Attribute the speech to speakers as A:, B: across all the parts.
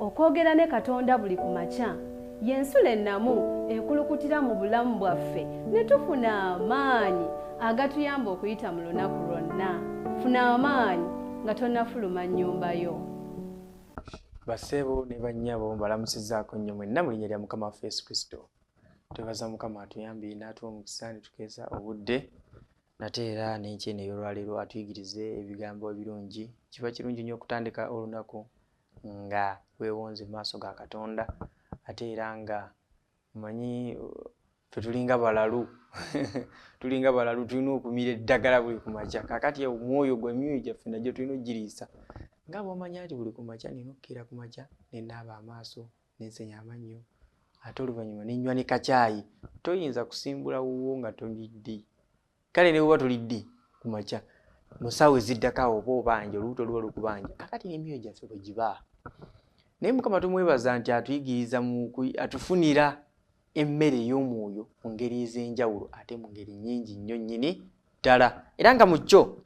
A: okwogera ne Katonda buli ku makya y'ensula ennamu ekulukutira mu bulamu bwaffe ne tufuna amaanyi agatuyamba okuyita mu lunaku lwonna. Funa amaanyi nga tonnafuluma nnyumba yo.
B: Basebo ne bannyabo mbalamusizaako nnyo mwenna mu linnya lya Mukama waffe Yesu Kristo. Twebaza Mukama atuyambye n'atuwa omukisa ne tukeeza obudde nate era n'enkya eno ey'olwaleero atuyigirize ebigambo ebirungi. Kiba kirungi nnyo okutandika olunaku nga weewonze mu maaso ga Katonda ate era nga mmanyi ffe tulinga balalu tulinga balalu tulina okumira eddagala buli ku makya. Kaakati omwoyo emyoyo gyaffe nagyo tulina ogiriisa nga bw'omanya nti buli ku makya nina okukkira ku makya ne naaba amaaso ne nsenya amannyo ate oluvannyuma ne nnywa ne kacaayi. Toyinza kusimbula wuwo nga tolidde. Kale ne bw'oba tolidde ku makya mu ssaawa eziddako awo oba obanja olubuto luba lukubanja. Kaakati n'emyoyo gyaffe bwe giba. Naye Mukama tumwebaza nti atuyigiriza atufunira emmere ey'omwoyo mu ngeri ez'enjawulo ate mu ngeri nnyingi nnyo nnyini ddala. Era nga mu kyo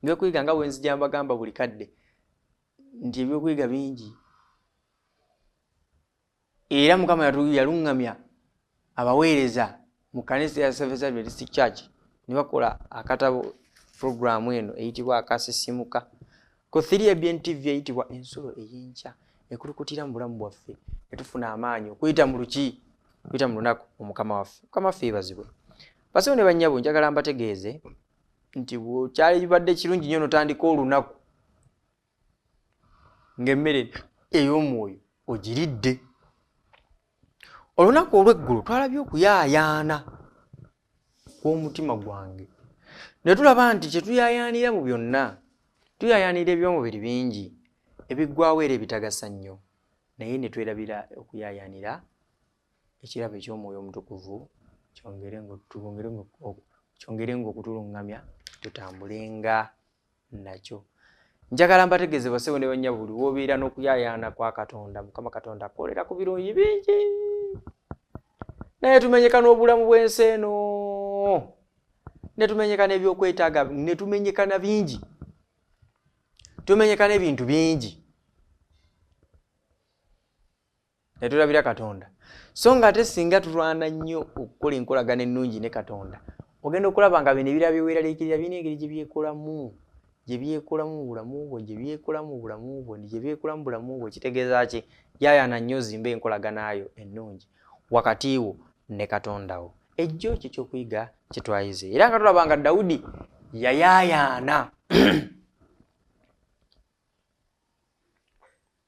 B: ebyokuyiga nga bwe nzija mbagamba buli kadde nti ebyokuyiga bingi. Era Mukama yaluŋŋamya abaweereza mu kanisa ya Seventh Adventist Church ne bakola akatabo programu eno eyitibwa Akasisimuka. Ko 3ABN TV eyitibwa Ensulo ey'Enkya ekulukutira mu bulamu bwaffe ne tufuna amaanyi okuyita mu luki kuyita mu lunaku Omukama waffe. Mukama waffe yeebazibwe. Basebo ne bannyabo njagala mbategeeze nti kyali kibadde kirungi nnyo n'otandika olunaku ng'emmere ey'omwoyo ogiridde. Olunaku olw'eggulu twalabye okuyaayaana kw'omutima gwange ne tulaba nti kye tuyaayaanira mu byonna tuyaayaanira eby'omubiri bingi ebiggwaawo era ebitagasa nnyo, naye ne twerabira okuyaayaanira ekirabo eky'omwoyo omutukuvu kyongerenga okutuluŋŋamya tutambulenga nakyo. Njagala mbategeeze basebo ne bannyabo buli w'obeera n'okuyaayaana kwa Katonda, Mukama Katonda akolera ku birungi bingi. Naye tumenyeka n'obulamu bw'ensi eno ne tumenyeka n'ebyokwetaaga ne tumenyeka na bingi, tumenyeka n'ebintu bingi ne tulabira Katonda. So nga ate singa tulwana nnyo okukola enkolagana ennungi ne Katonda ogenda okulaba nga bino ebirala byeweeraliikirira birina engeri gye byekolamu mu bulamu bwo, gye byekolamu mu bulamu bwo, gye byekolamu mu bulamu bwo. Kitegeeza ki? Yaayaana nnyo ozimbe enkolaganayo ennungi wakati wo ne Katonda wo. Ejjo kyo ky'okuyiga kye twayize. Era nga tulaba nga Dawudi yayaayaana.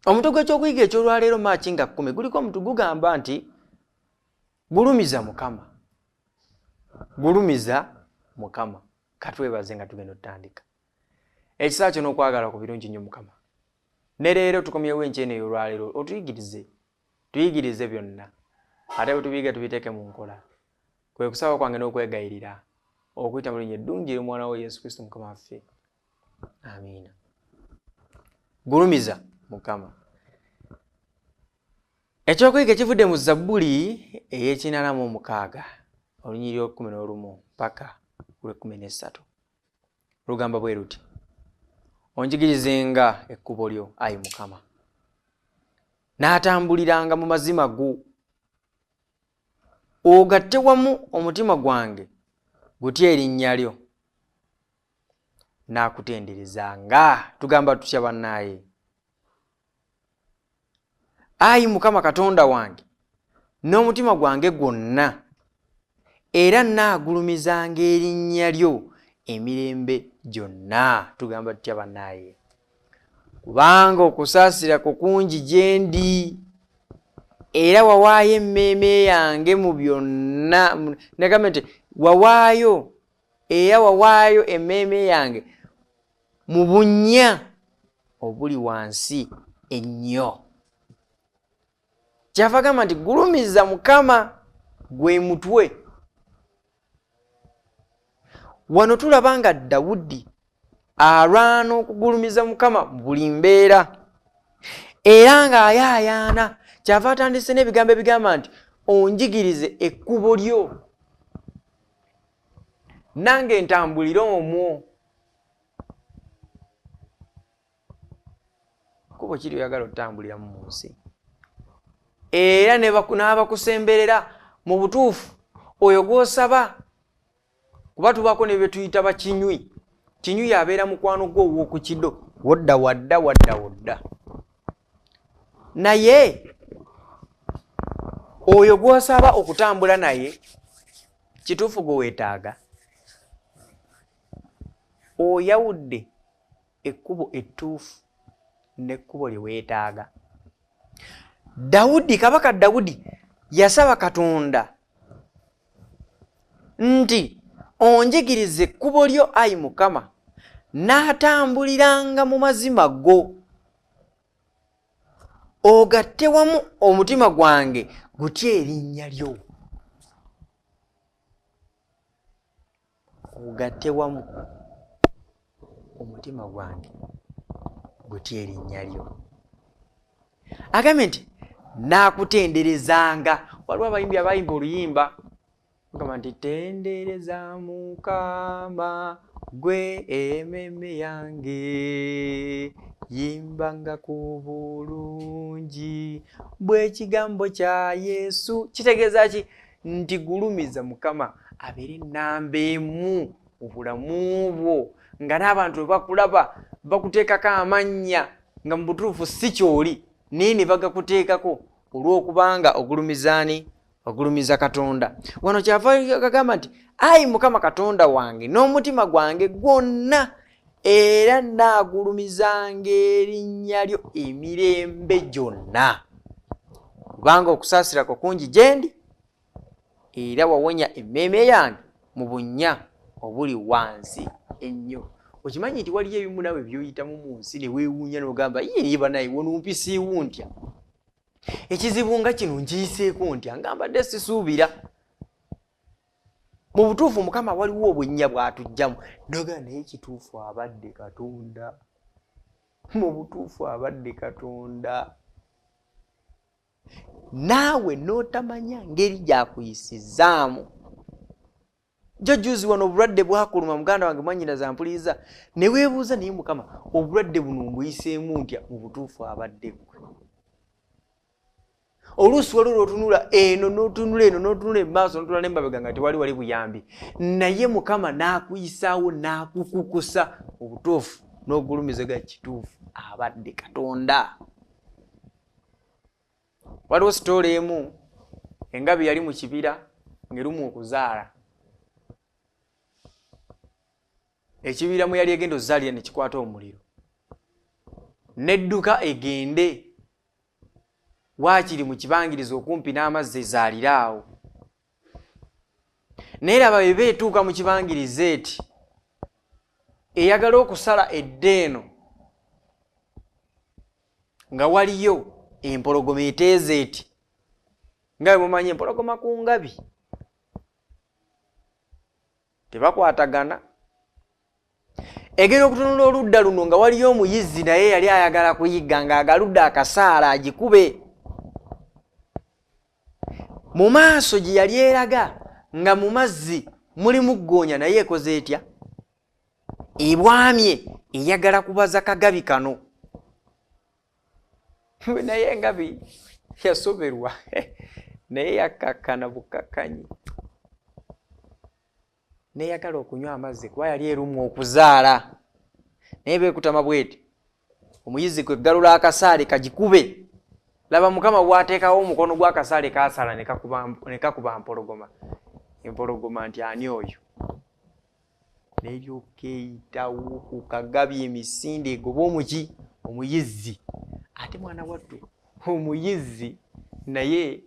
B: Omutwe gw'ekyokuyiga eky'olwaleero Maachi nga 10 guliko omuntu gugamba nti gulumiza Mukama. Gulumiza Mukama. Katwebaze nga tugenda otandika. Ekisaa kyo n'okwagala ku birungi nnyo Mukama. Ne leero tukomyewo enkya eno ey'olwaleero tuyigirize byonna. Ate bwe tubiyiga tubiteeke mu nkola. Kwe kusaba kwange n'okwegayirira okuyita mu linnya eddungi ery'Omwana we Yesu Kristo Mukama waffe. Amiina. Gulumiza Mukama. Ekyokuyiga ekivudde mu Zabbuli ey'Ekinana-mu-mukaaga olunnyiriri 11 mpaka ku 13. Lugamba bwe luti: onjigirizenga ekkubo lyo, Ayi Mukama, n'atambuliranga mu mazima go. Ogatte wamu omutima gwange gutya erinnya lyo. Naakutenderezanga. Tugamba tutya bannaaye? Ayi Mukama Katonda wange n'omutima gwange gwonna, era naagulumizanga erinnya lyo emirembe gyonna. Tugamba tutya bannaaye? Kubanga okusaasira kwo kungi gye ndi, era wawaayo emmeeme yange mu byonna. Negamba nti wawaayo emmeeme yange mu bunnya obuli wansi ennyo. Kyava gamba nti gulumiza Mukama gwe mutwe. Wano tulaba nga Dawudi alwana okugulumiza Mukama mu buli mbeera, era ng'ayaayaana. Kyava atandise n'ebigambo ebigamba nti onjigirize ekkubo lyo, nange ntambulire omwo. Kkubo kkubo kiri oyagala otambuliramu mu nsi. Era n'abakusemberera mu butuufu oyo gw'osaba, kuba tubaako ne be tuyita bakinywi. Kinywi abeera mukwano gwo ow'oku kiddo, wodda. Naye oyo gw'osaba okutambula naye kituufu gwe weetaaga. Oyawudde ekkubo ettuufu n'ekkubo lye weetaaga. Kabaka Dawudi yasaba Katonda nti onjigirize ekkubo lyo ayi Mukama, n'atambuliranga mu mazima go. Ogatte wamu omutima gwange gutye erinnya lyo. Ogatte wamu omutima gwange gutye erinnya lyo. Agambye nti naakutenderezanga. Waliwo abayimbi abayimba oluyimba agamba nti tendereza Mukama gwe ememe yange, yimbanga ku bulungi bw'ekigambo kya Yesu. Kitegeeza ki? Nti gulumiza Mukama abeere nnamba emu mu bulamu bwo, nga n'abantu bwe bakulaba bakuteekako amannya nga mu butuufu si ky'oli, naye ne bagakuteekako olw'okubanga ogulumizaani? Ogulumiza Katonda. Wano kyava kagamba nti ayi Mukama Katonda wange n'omutima gwange gwonna, era nnaagulumizanga erinnya lyo emirembe gyonna. Kubanga okusaasirako kungi gye ndi, era wawonya emmeeme yange mu bunnya obuli wansi ennyo. Okimanyi nti waliyo ebimu nawe by'oyitamu mu nsi ne weewuunya n'ogamba ye banaye wonumpisiiwu ntya. Ekizibu nga kino nkiyiseeko ntya, nga mbadde sisuubira. Mu butuufu Mukama waliwo obwennya bw'atuggyamu. Noga naye kituufu abadde Katonda. Mu butuufu abadde Katonda. Naawe n'otamanya ngeri gy'akuyisizaamu. Juzi wano obulwadde bwakuluma muganda wange mwannyinaze ampuliriza, ne weebuuza naye Mukama obulwadde buno mbuyiseemu ntya? Mu butuufu abadde gwe. Oluusi waliwo lw'otunula eno n'otunula eno n'otunula emmaaso n'otunula n'emabega nga tewali buyambi, naye Mukama n'akuyisaawo n'akukukusa mu butuufu n'ogulumiza ga kituufu abadde Katonda. Waliwo sitoola emu, engabi yali mu kibira ng'erumu okuzaala. Ekibira mwe yali egenda ozaalira ne kikwata omuliro, n'edduka egende waakiri mu kibangirizo okumpi n'amazzi ezaalira awo. Naye laba bwe beetuuka mu kibangirizo eti eyagala okusala eddeeno nga waliyo empologoma eteeza eti, nga bwe mumanyi empologoma ku ngabi tebakwatagana. Egenda okutunula oludda luno nga waliyo omuyizzi naye yali ayagala kuyigga ng'agaludde akasaala agikube. Mu maaso gye yali eraga nga mu mazzi mulimu ggoonya naye ekoze etya? Ebwamye eyagala kubaza kagabi kano. Naye engabi yasoberwa naye yakakkana bukakkanyi. Neyagala okunywa amazzi kuba yali erumwa okuzaala. Naye beekutama bweti omuyizzi kwe galula akasaale kagikube. Laba Mukama bw'ateekawo omukono gw'akasaale kaasala ne kakuba mpologoma. Empologoma nti ani oyo? N'eryoka eyitawo ku kagabi emisinde egoba omuki? Omuyizzi. Ate mwana wattu omuyizzi naye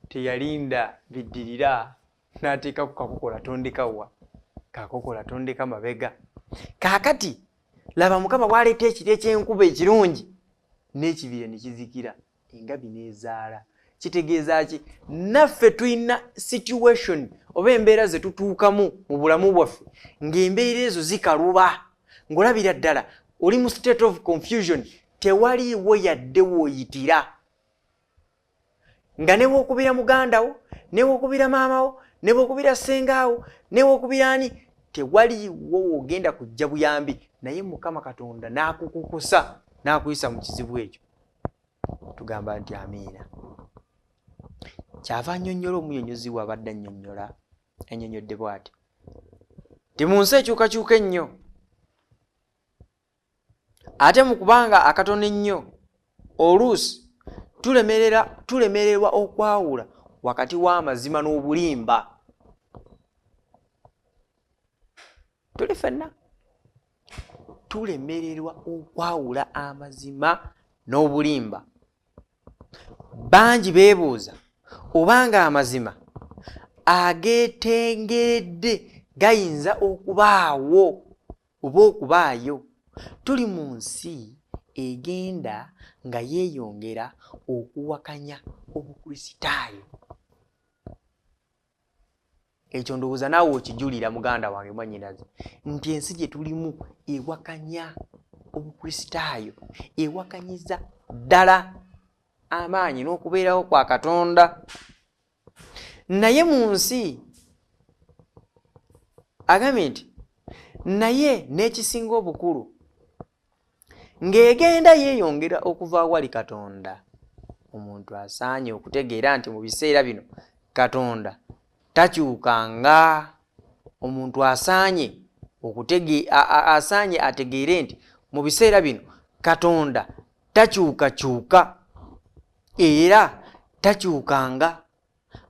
B: teyalinda biddirira n'ateeka ku kakokola tondekawa. Kakokola tondeka mabega. Kaakati laba Mukama bw'aleeta ekiro eky'enkuba ekirungi n'ekibira ne kizikira, engabi n'ezaala. Kitegeeza ki? Naffe tulina situation oba embeera ze tutuukamu mu bulamu bwaffe ng'embeera ezo zikaluba, ng'olabira ddala oli mu state of confusion, tewaliiwo yadde w'oyitira. Nga ne bw'okubira mugandawo, ne bw'okubira maamawo, ne bw'okubira ssengaawo, ne bw'okubira ani, tewaliiwo w'ogenda kujja buyambi, naye Mukama Katonda n'akukukusa n'akuyisa mu kizibu ekyo. tugamba nti amiina. Kyava annyonnyola omuyonyozi bw'abadde annyonnyola annyonnyodde bw'ati ti mu nsi ekyukakyuka ennyo ate mu kubanga akatono ennyo oluusi tulemererwa okwawula wakati w'amazima n'obulimba. Tuli ffenna tulemererwa okwawula amazima n'obulimba. Bangi beebuuza obanga amazima ageetengeredde gayinza okubaawo oba okubaayo. Tuli mu nsi egenda nga yeeyongera okuwakanya obukristaayo. Ekyo ndowooza naawe okijulira muganda wange mwannyinaze nti ensi gye tulimu ewakanya obukristaayo, ewakanyiza ddala amaanyi n'okubeerawo kwa Katonda. Naye mu nsi agambye nti naye n'ekisinga obukulu ng'egenda yeeyongera okuva awali Katonda, omuntu asaanye okutegeera nti mu biseera bino Katonda takyukanga. Omuntu asaanye ategeere nti mu biseera bino Katonda takyukakyuka era takyukanga.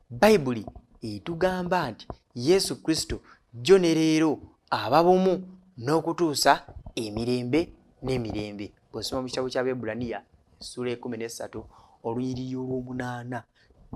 B: Bayibuli etugamba nti Yesu Kristo jjo ne leero aba bumu n'okutuusa emirembe n'emirembe. Bw'osoma mu kitabo ky'Abeebbulaniya essula 13 olunyiriri olw'omunaana,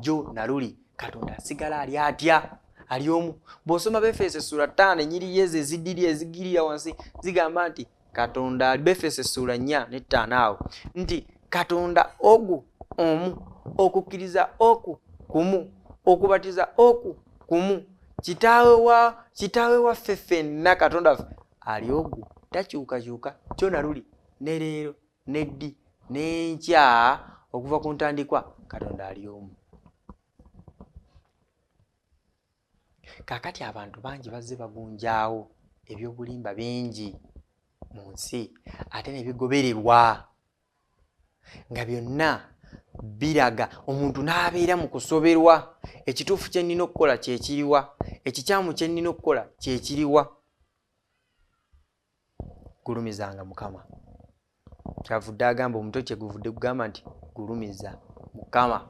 B: jjo na luli Katonda asigala ali atya? Ali omu. Bw'osoma Befeso essula 5 ennyiriri ezo ezigirira wansi zigamba nti Katonda, Befeso essula 4:5 awo nti Katonda ogu omu, okukkiriza oku kumu, okubatiza oku kumu, kitaawe waffe ffenna Katonda waffe ali ogu, takyukakyuka, jjo na luli ne leero n'eddi n'enkya okuva ku ntandikwa Katonda ali omu. Kaakati abantu bangi bazze bagunjaawo ebyobulimba bingi mu nsi ate ne bigobererwa nga byonna biraga omuntu n'abeera mu kusoberwa. Ekituufu kye nnina okukola kye kiriwa, ekikyamu kye nnina okukola kye kiriwa. Gulumizanga Mukama. Kyavudde agamba omuto kye guvudde kugamba nti gulumiza Mukama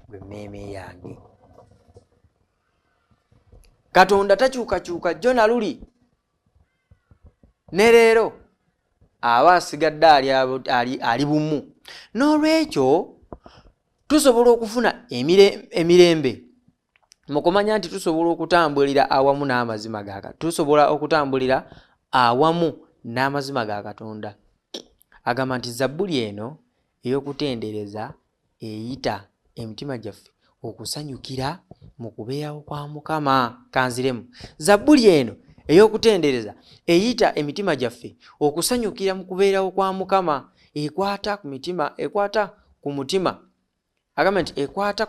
B: gwe mmeeme yange. Katonda takyukakyuka jjo na luli ne leero aba asigadde ali bumu. N'olwekyo tusobola okufuna emirembe mu kumanya nti tusobola okutambulira awamu n'amazima ga Katonda. Agamba nti Zabbuli eno ey'okutendereza eyita emitima gyaffe okusanyukira mu kubeerawo kwa Mukama. Kanziremu. Zabbuli eno ey'okutendereza eyita emitima gyaffe okusanyukira mu kubeerawo kwa Mukama. Ekwata ku mutima. Agamba nti ekwata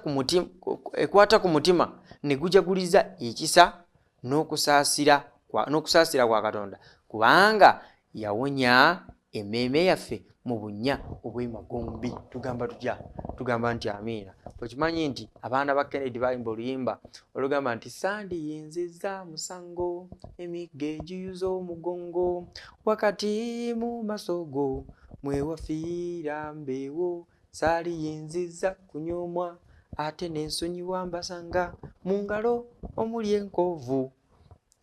B: ku mutima ne gujaguliza ekisa n'okusaasira kwa Katonda, kubanga yawonya emmeeme yaffe mu bunnya obw'emagombe. Tugamba tutya? Tugamba nti amiina. Okimanyi nti abaana ba Kennedy bayimba oluyimba olugamba nti sandiyinziza musango emigga egiyuza omugongo wakati mu masogo mwewafiira mbeewo saaliyinziza kunyoomwa ate n'ensonyiwa mbasanga mu ngalo omuli enkovu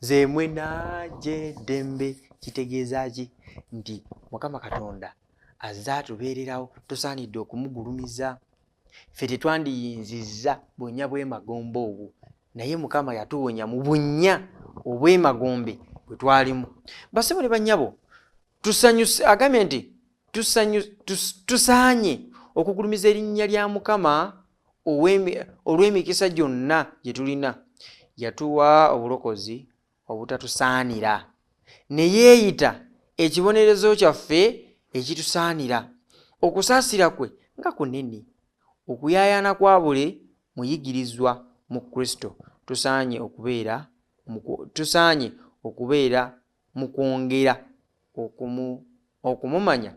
B: zeemwe naje ddembe. Kitegeeza ki? Nti Mukama Katonda azze atubeererawo, tusaanidde okumugulumiza. Ffe tetwandiyinzizza bunnya bw'emagombe obwo, naye Mukama yatuwonya mu bunnya obw'emagombe bwe twalimu. Bassebo ne bannyabo, agambye nti tusaanye okugulumiza erinnya lya Mukama olw'emikisa gyonna gye tulina. Yatuwa obulokozi obutatusaanira, ne yeeyita ekibonerezo kyaffe ekitusaanira. Okusaasira kwe nga kunene, okuyaayana kwa buli muyigirizwa mu Kristo. Tusaanye okubeera mu kwongera okumumanya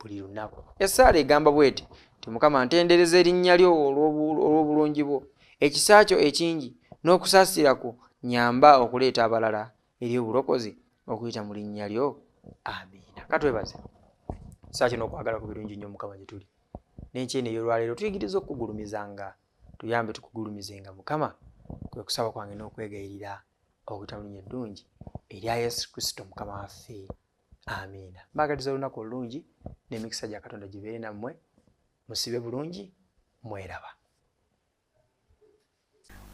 B: buli lunaku. Essaala egamba bw'eti ti Mukama ntendereza erinnya lyo olw'obulungi bwo, ekisa kyo ekingi n'okusaasira kwo nyamba okuleeta abalala eri obulokozi okuyita mu linnya lyo. Amiina. Katwebaze. Saa kino okwagala ku birungi nnyo Mukama gye tuli. N'enkyene ey'olwaleero tuyigiriza okukugulumizanga, tuyambe tukugulumizenga Mukama, kwe kusaba kwange n'okwegayirira okuyita mu linnya eddungi erya Yesu Kristo Mukama waffe. Amiina. Mbagaliza olunaku olulungi n'emikisa gya Katonda gibeere nammwe. Musibe bulungi, mweraba.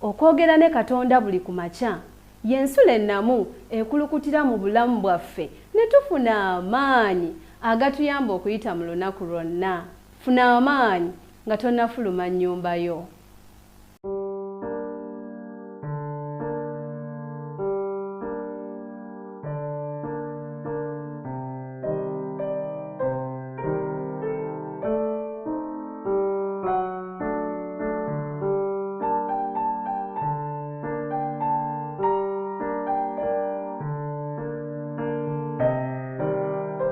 A: Okwogera ne Katonda buli ku makya y'ensula ennamu ekulukutira mu bulamu bwaffe ne tufuna amaanyi agatuyamba okuyita mu lunaku lwonna. Funa amaanyi nga tonnafuluma nnyumba yo.